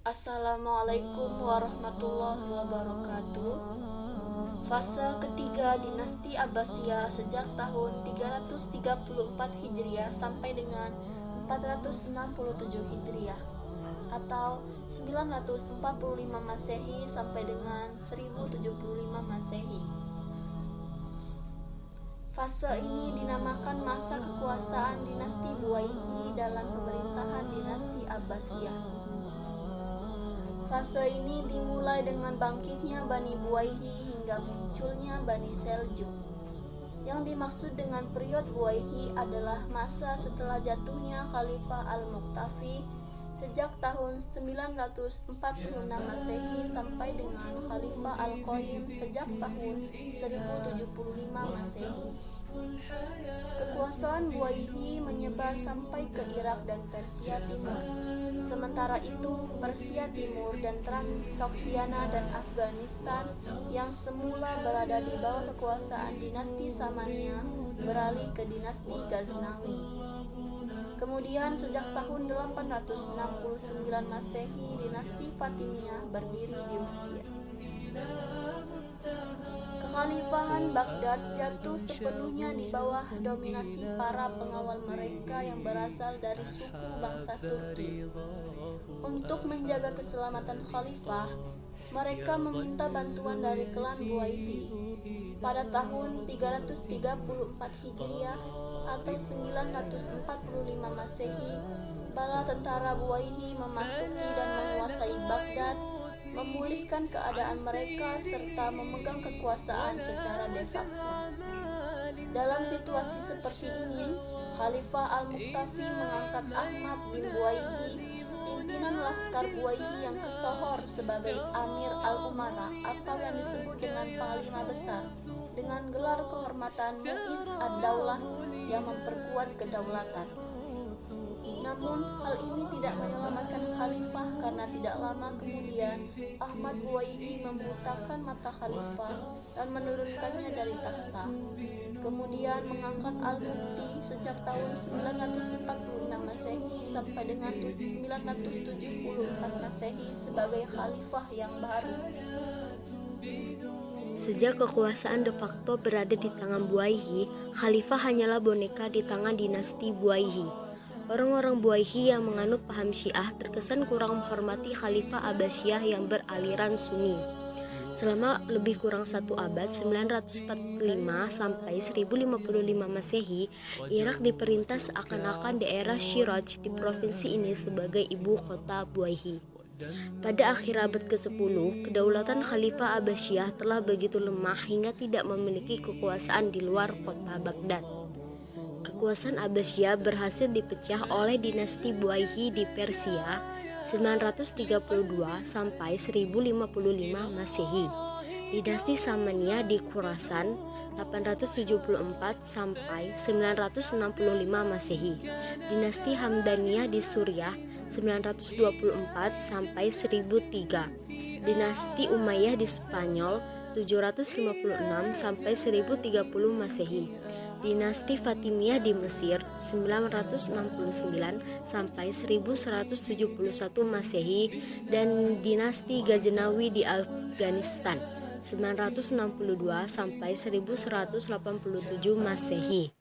Assalamualaikum warahmatullahi wabarakatuh. Fase ketiga dinasti Abbasiyah sejak tahun 334 Hijriah sampai dengan 467 Hijriah atau 945 Masehi sampai dengan 1075 Masehi. Fase ini dinamakan masa kekuasaan dinasti Buwayhi dalam pemerintahan dinasti Abbasiyah. Fase ini dimulai dengan bangkitnya Bani Buwayhi hingga munculnya Bani Seljuk. Yang dimaksud dengan periode Buwayhi adalah masa setelah jatuhnya Khalifah Al-Muqtafi sejak tahun 946 Masehi sampai dengan Khalifah Al-Qayyim sejak tahun 1075 Masehi. Kekuasaan Buwayhi menyebar sampai ke Irak dan Persia Timur. Sementara itu, Persia Timur dan Transoksiana dan Afghanistan yang semula berada di bawah kekuasaan dinasti Samaniyah beralih ke dinasti Ghaznawi. Kemudian sejak tahun 869 Masehi, dinasti Fatimiyah berdiri di Mesir. Kekhalifahan Baghdad jatuh sepenuhnya di bawah dominasi para pengawal mereka yang berasal dari suku bangsa Turki. Untuk menjaga keselamatan khalifah, mereka meminta bantuan dari klan Buwayhi. Pada tahun 334 Hijriah atau 945 Masehi, bala tentara Buwayhi memasuki dan menguasai Baghdad, memulihkan keadaan mereka serta memegang kekuasaan secara de facto. Dalam situasi seperti ini, Khalifah Al-Muqtafi mengangkat Ahmad bin Buwayhi, pimpinan laskar Buwayhi yang kesohor, sebagai Amir Al-Umara atau yang disebut dengan Panglima Besar, dengan gelar kehormatan Mu'iz ad-Daulah yang memperkuat kedaulatan. Namun, hal ini tidak menyelamatkan khalifah karena tidak lama kemudian Ahmad Buwayhi membutakan mata khalifah dan menurunkannya dari takhta. Kemudian mengangkat Al-Mufti sejak tahun 946 Masehi sampai dengan 974 Masehi sebagai khalifah yang baru. Sejak kekuasaan de facto berada di tangan Buwayhi, khalifah hanyalah boneka di tangan dinasti Buwayhi. Orang-orang Buwayhi yang menganut paham Syiah terkesan kurang menghormati Khalifah Abbasiyah yang beraliran Sunni. Selama lebih kurang satu abad, 945 sampai 1055 Masehi, Irak diperintah seakan-akan daerah Shiraj di provinsi ini sebagai ibu kota Buwayhi. Pada akhir abad ke-10, kedaulatan Khalifah Abbasiyah telah begitu lemah hingga tidak memiliki kekuasaan di luar kota Baghdad. Kekuasaan Abbasiyah berhasil dipecah oleh dinasti Buwayhi di Persia 932 sampai 1055 Masehi, dinasti Samaniyah di Khurasan 874 sampai 965 Masehi, dinasti Hamdaniyah di Suriah 924 sampai 1003, dinasti Umayyah di Spanyol 756 sampai 1030 Masehi, dinasti Fatimiyah di Mesir 969 sampai 1171 Masehi, dan dinasti Ghaznawi di Afghanistan 962 sampai 1187 Masehi.